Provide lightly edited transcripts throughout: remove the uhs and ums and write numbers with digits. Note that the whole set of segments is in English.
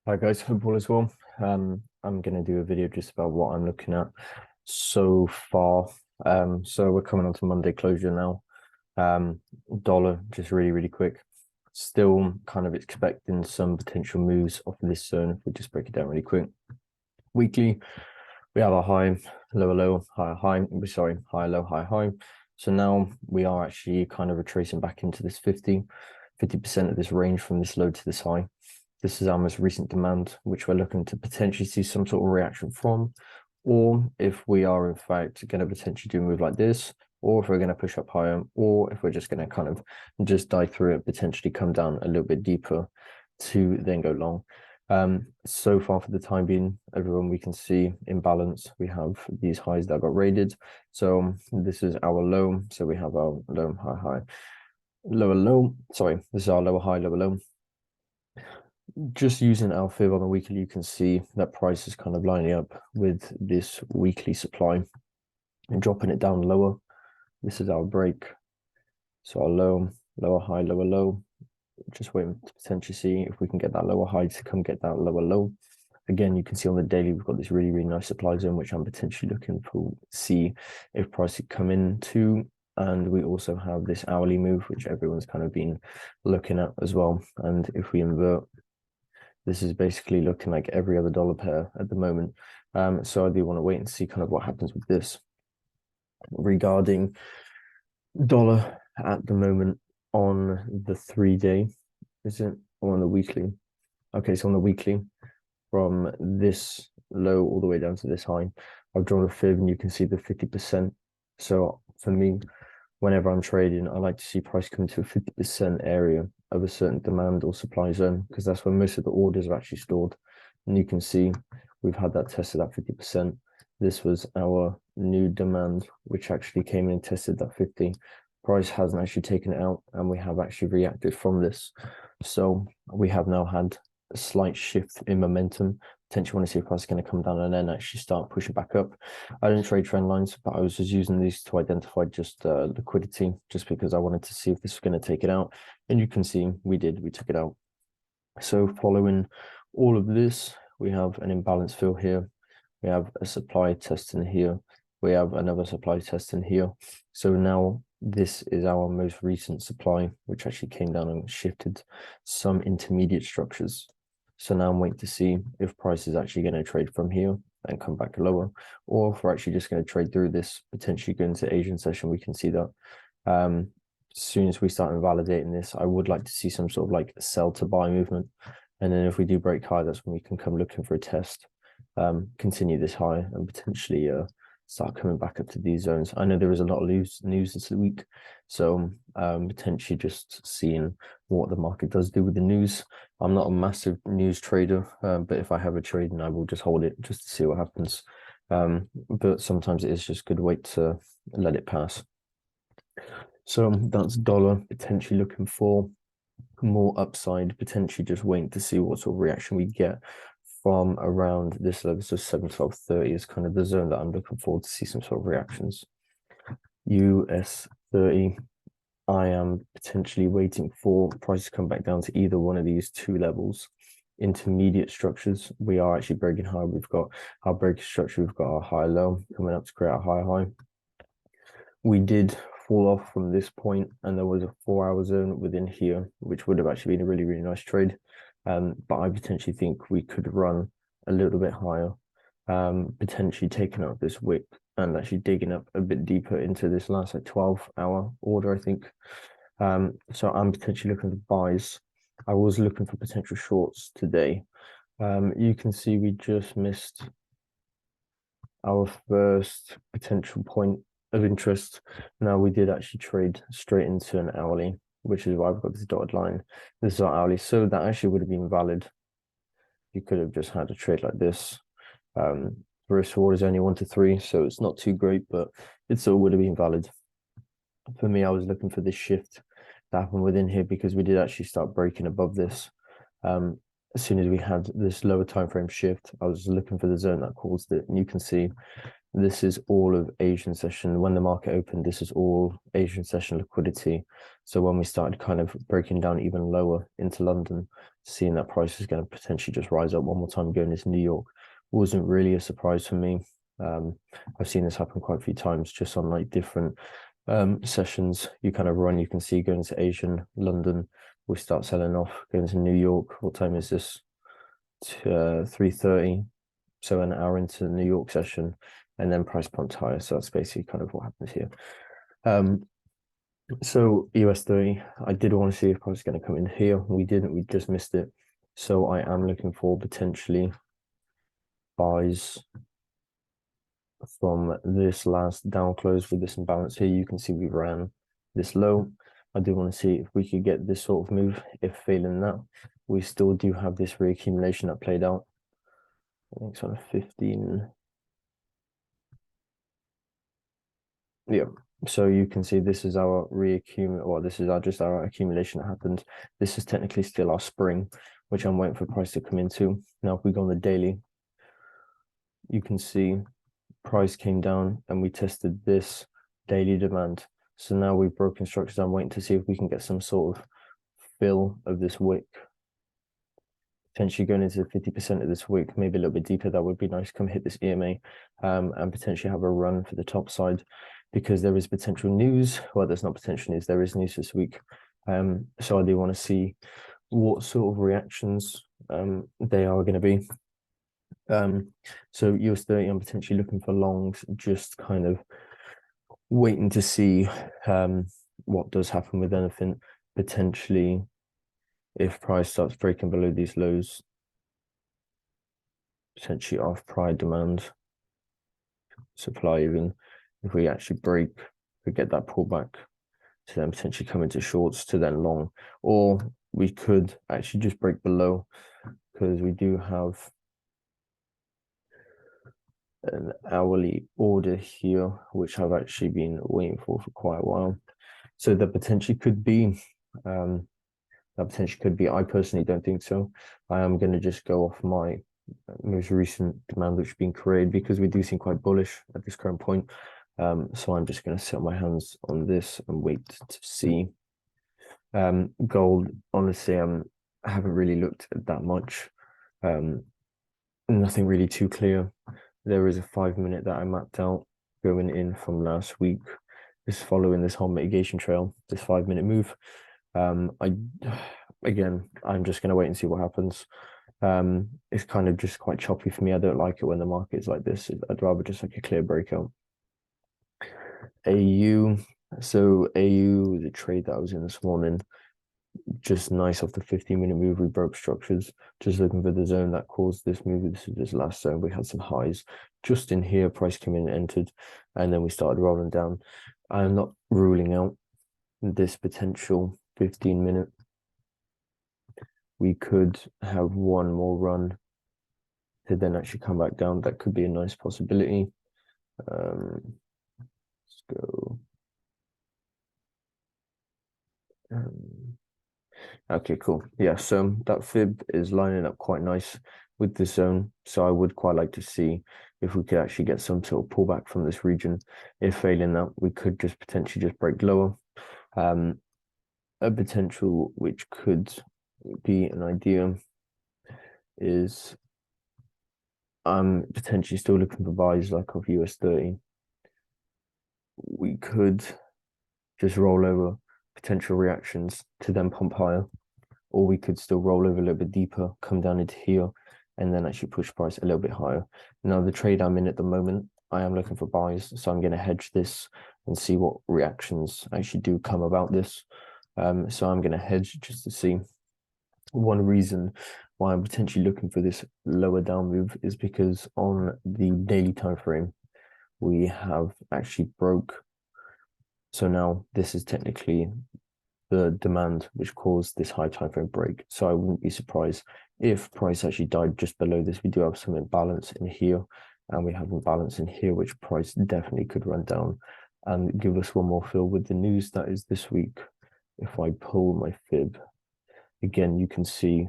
Hi guys, hope all is well. I'm gonna do a video just about what I'm looking at so far. So we're coming on to Monday closure now. Dollar just really quick. Still kind of expecting some potential moves off of this zone. If we just break it down really quick. Weekly, we have a high, lower low, higher high. Sorry, high low, high high. So now we are actually kind of retracing back into this 50% of this range from this low to this high. This is our most recent demand, which we're looking to potentially see some sort of reaction from, or if we are in fact going to potentially do a move like this, or if we're going to push up higher, or if we're just going to kind of just die through it, potentially come down a little bit deeper to then go long. So far for the time being, everyone, we can see imbalance. We have these highs that got raided. So this is our low. So we have our low, high, high, lower low. Sorry, this is our lower high, lower low. Just using our fib on the weekly, you can see that price is kind of lining up with this weekly supply and dropping it down lower. This is our break. So our low, lower high, lower low. Just waiting to potentially see if we can get that lower high to come get that lower low. Again, you can see on the daily, we've got this really nice supply zone, which I'm potentially looking for, see if price could come into. And we also have this hourly move, which everyone's kind of been looking at as well. And if we invert, this is basically looking like every other dollar pair at the moment. So I do want to wait and see kind of what happens with this. Regarding dollar at the moment on the 3-day, is it, or on the weekly? Okay, so on the weekly, from this low all the way down to this high, I've drawn a fib and you can see the 50%. So for me, whenever I'm trading, I like to see price come to a 50% area of a certain demand or supply zone, because that's where most of the orders are actually stored. And you can see we've had that tested at 50%. This was our new demand, which actually came in and tested that 50. Price hasn't actually taken it out, and we have actually reacted from this. So we have now had a slight shift in momentum. Potentially want to see if price is going to come down and then actually start pushing back up. I don't trade trend lines, but I was just using these to identify just liquidity, just because I wanted to see if this was going to take it out. And you can see we did, we took it out. So following all of this, we have an imbalance fill here. We have a supply test in here. We have another supply test in here. So now this is our most recent supply, which actually came down and shifted some intermediate structures. So now I'm waiting to see if price is actually going to trade from here and come back lower, or if we're actually just going to trade through this, potentially go into Asian session. We can see that. As soon as we start invalidating this, I would like to see some sort of like sell to buy movement. And then if we do break high, that's when we can come looking for a test, continue this high and potentially start coming back up to these zones. I know there is a lot of news this week, so potentially just seeing what the market does do with the news. I'm not a massive news trader, but if I have a trade, and I will just hold it just to see what happens. But sometimes it is just good wait to let it pass. So that's dollar, potentially looking for more upside, potentially just waiting to see what sort of reaction we get from around this level. So 712.30 is kind of the zone that I'm looking forward to see some sort of reactions. US 30, I am potentially waiting for prices to come back down to either one of these two levels. Intermediate structures, we are actually breaking high. We've got our break structure, we've got our high low coming up to create a high high. We did fall off from this point, and there was a 4-hour zone within here, which would have actually been a really nice trade. But I potentially think we could run a little bit higher, potentially taking out this wick and actually digging up a bit deeper into this last like 12-hour order, I think. So I'm potentially looking for buys. I was looking for potential shorts today. You can see we just missed our first potential point of interest. Now we did actually trade straight into an hourly, which is why I've got this dotted line. This is our hourly, so that actually would have been valid. You could have just had a trade like this. Risk reward is only 1 to 3, so it's not too great, but it still would have been valid. For me, I was looking for this shift to happen within here, because we did actually start breaking above this. As soon as we had this lower time frame shift, I was looking for the zone that caused it, and you can see this is all of Asian session. When the market opened, this is all Asian session liquidity. So when we started kind of breaking down even lower into London, seeing that price is going to potentially just rise up one more time going into New York wasn't really a surprise for me. I've seen this happen quite a few times just on like different sessions you kind of run. You can see going to Asian, London, we start selling off, going to New York. What time is this? 3:30. So an hour into the New York session, and then price pumped higher. So that's basically kind of what happens here. So US30, I did want to see if I was going to come in here. We didn't, we just missed it. So I am looking for potentially buys from this last down close with this imbalance here. You can see we ran this low. I do want to see if we could get this sort of move. If failing that, we still do have this reaccumulation that played out. I think it's on a 15. Yeah. So you can see this is our reaccumulate, or this is just our accumulation that happened. This is technically still our spring, which I'm waiting for price to come into. Now, if we go on the daily, you can see price came down and we tested this daily demand. So now we've broken structures. I'm waiting to see if we can get some sort of fill of this wick. Potentially going into 50% of this wick, maybe a little bit deeper. That would be nice. Come hit this EMA and potentially have a run for the top side, because there is potential news. Well, there's not potential news. There is news this week. So I do want to see what sort of reactions they are going to be. So US30, I'm potentially looking for longs, just kind of waiting to see what does happen with anything. Potentially, if price starts breaking below these lows, potentially off prior demand, supply even, if we actually break, we get that pullback to then potentially come into shorts to then long, or we could actually just break below, because we do have an hourly order here, which I've actually been waiting for quite a while. So that potentially could be, I personally don't think so. I am going to just go off my most recent demand which has been created, because we do seem quite bullish at this current point. So I'm just going to set my hands on this and wait to see. Gold, honestly, I haven't really looked at that much. Nothing really too clear. There is a 5-minute that I mapped out going in from last week, just following this whole mitigation trail, this 5-minute move. Again, I'm just going to wait and see what happens. It's kind of just quite choppy for me. I don't like it when the market is like this. I'd rather just like a clear breakout. AU, so AU, the trade that I was in this morning, just nice off the 15-minute move. We broke structures, just looking for the zone that caused this move. This is this last zone. We had some highs just in here. Price came in and entered, and then we started rolling down. I'm not ruling out this potential 15-minute. We could have one more run to then actually come back down. That could be a nice possibility. Let's go. Okay, cool. Yeah, so that fib is lining up quite nice with the zone. So I would quite like to see if we could actually get some sort of pullback from this region. If failing that, we could just potentially just break lower. A potential which could be an idea is I'm potentially still looking for buys like of US30. We could just roll over potential reactions to then pump higher, or we could still roll over a little bit deeper, come down into here, and then actually push price a little bit higher. Now, the trade I'm in at the moment, I am looking for buys, so I'm going to hedge this and see what reactions actually do come about this. So I'm going to hedge just to see. One reason why I'm potentially looking for this lower down move is because on the daily time frame, we have actually broke. So now this is technically the demand which caused this high time frame break. So I wouldn't be surprised if price actually died just below this. We do have some imbalance in here, and we have imbalance in here, which price definitely could run down and give us one more fill with the news that is this week. If I pull my fib, again, you can see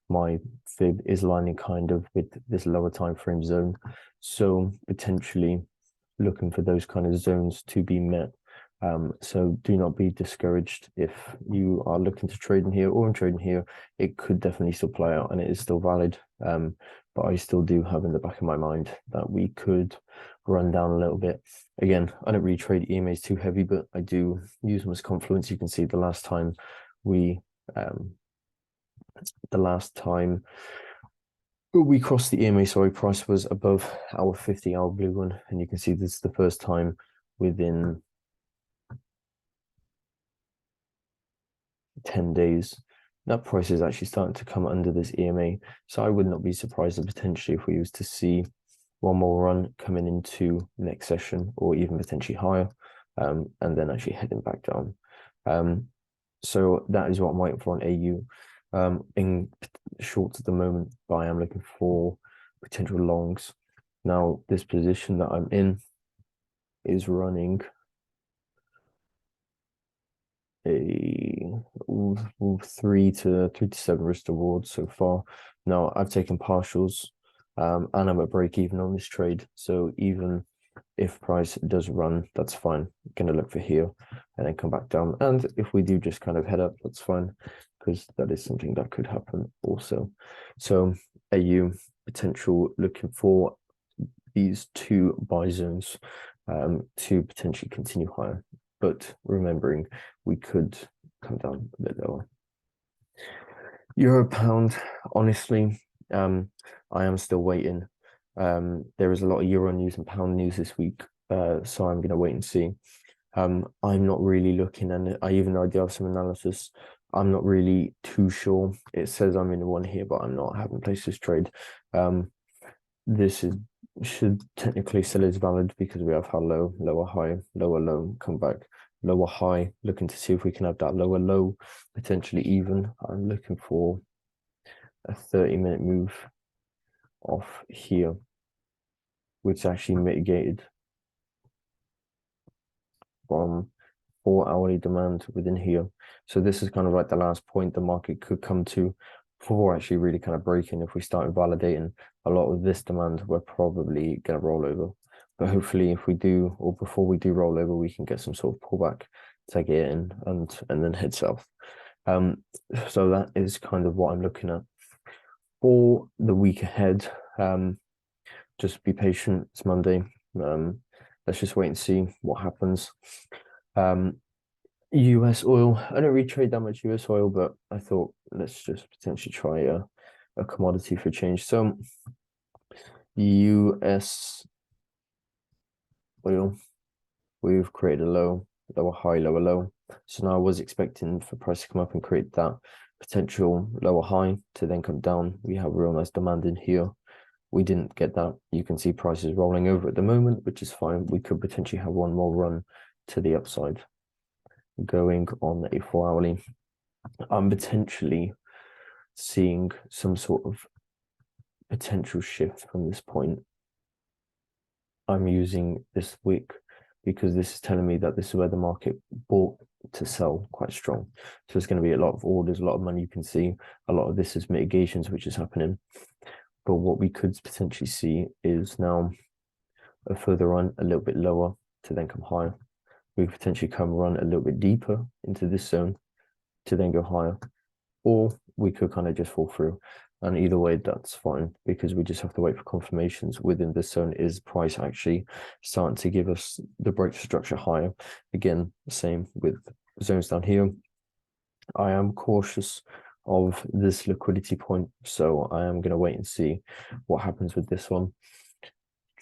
my fib is lining kind of with this lower time frame zone. So potentially looking for those kind of zones to be met. So do not be discouraged if you are looking to trade in here or in trading here. It could definitely still play out and it is still valid. But I still do have in the back of my mind that we could run down a little bit. Again, I don't really trade EMAs too heavy, but I do use them as confluence. You can see the last time we crossed the EMA, sorry, price was above our 50-hour blue one, and you can see this is the first time within 10 days that price is actually starting to come under this EMA. So I would not be surprised that potentially if we was to see one more run coming into next session or even potentially higher, and then actually heading back down. So that is what I'm waiting for on AU. In shorts at the moment, but I am looking for potential longs. Now, this position that I'm in is running a 3 to 7 risk reward so far. Now, I've taken partials, and I'm at break even on this trade. So even if price does run, that's fine. I'm gonna look for here and then come back down. And if we do just kind of head up, that's fine, because that is something that could happen also. So AU potential, looking for these two buy zones to potentially continue higher, but remembering we could come down a bit lower. Euro pound, honestly, I am still waiting. There is a lot of euro news and pound news this week, so I'm going to wait and see. I'm not really looking, and I even though I do have some analysis, I'm not really too sure. It says I'm in one here, but I'm not. I haven't placed this trade. This should technically still is valid because we have had low, lower high, lower low, come back, lower high, looking to see if we can have that lower low, potentially even. I'm looking for a 30-minute move off here, which actually mitigated from 4-hourly demand within here. So this is kind of like the last point the market could come to before actually really kind of breaking. If we start validating a lot of this demand, we're probably going to roll over. But hopefully if we do, or before we do roll over, we can get some sort of pullback, take it in and then head south. So that is kind of what I'm looking at for the week ahead. Just be patient. It's Monday. Let's just wait and see what happens. US oil. I don't really trade that much US oil, but I thought let's just potentially try a commodity for change. So US oil, we've created a low, lower high, lower low. So now I was expecting for price to come up and create that potential lower high to then come down. We have real nice demand in here. We didn't get that. You can see prices rolling over at the moment, which is fine. We could potentially have one more run to the upside going on a 4-hourly. I'm potentially seeing some sort of potential shift from this point. I'm using this wick because this is telling me that this is where the market bought to sell quite strong. So there's going to be a lot of orders, a lot of money. You can see a lot of this is mitigations, which is happening. But what we could potentially see is now a further run a little bit lower to then come higher. We could potentially come run a little bit deeper into this zone to then go higher, or we could kind of just fall through. And either way, that's fine because we just have to wait for confirmations within this zone. Is price actually starting to give us the break structure higher? Again, same with zones down here. I am cautious of this liquidity point, so I am going to wait and see what happens with this one.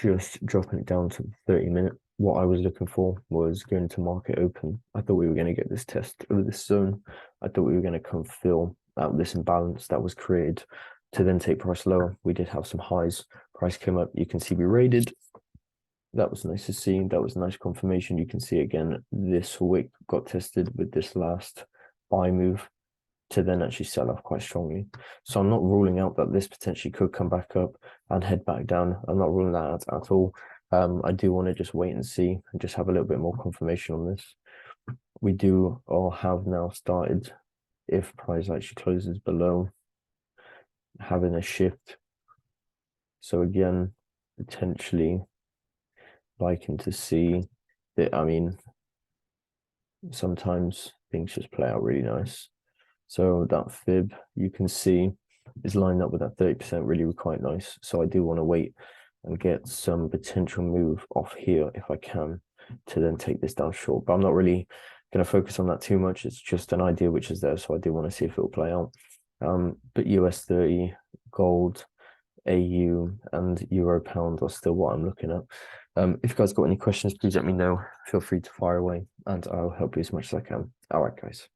Just dropping it down to 30-minute. What I was looking for was going to market open. I thought we were going to get this test over this zone. I thought we were going to come fill out this imbalance that was created to then take price lower. We did have some highs. Price came up. You can see we raided. That was nice to see. That was a nice confirmation. You can see again, this wick got tested with this last buy move to then actually sell off quite strongly. So I'm not ruling out that this potentially could come back up and head back down. I'm not ruling that out at all. I do want to just wait and see and just have a little bit more confirmation on this. We do or have now started, if price actually closes below, having a shift. So again, potentially liking to see that. I mean, sometimes things just play out really nice. So that fib you can see is lined up with that 30% really quite nice. So I do want to wait and get some potential move off here if I can to then take this down short. But I'm not really going to focus on that too much. It's just an idea which is there. So I do want to see if it will play out. But US 30, gold, AU and Euro pound are still what I'm looking at. If you guys got any questions, please let me know. Feel free to fire away and I'll help you as much as I can. All right, guys.